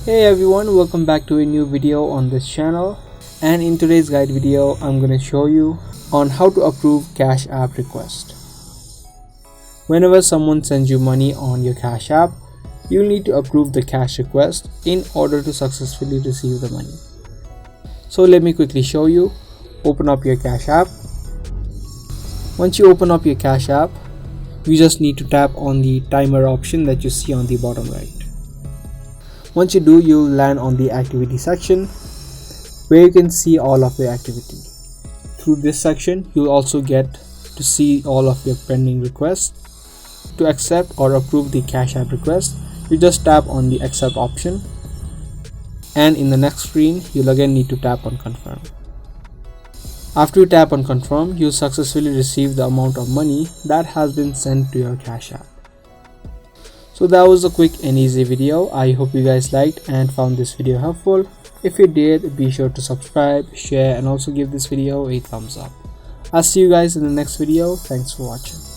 Hey everyone, welcome back to a new video on this channel, and in today's guide video I'm going to show you on how to approve Cash App request. Whenever someone sends you money on your Cash App, you'll need to approve the cash request in order to successfully receive the money. So let me quickly show you. Open up your Cash App. Once you open up your Cash App, you just need to tap on the timer option that you see on the bottom right. Once you do, you'll land on the activity section where you can see all of your activity. Through this section, you'll also get to see all of your pending requests. To accept or approve the Cash App request, you just tap on the accept option, and in the next screen, you'll again need to tap on confirm. After you tap on confirm, you'll successfully receive the amount of money that has been sent to your Cash App. So that was a quick and easy video. I hope you guys liked and found this video helpful. If you did, be sure to subscribe, share, and also give this video a thumbs up. I'll see you guys in the next video. Thanks for watching.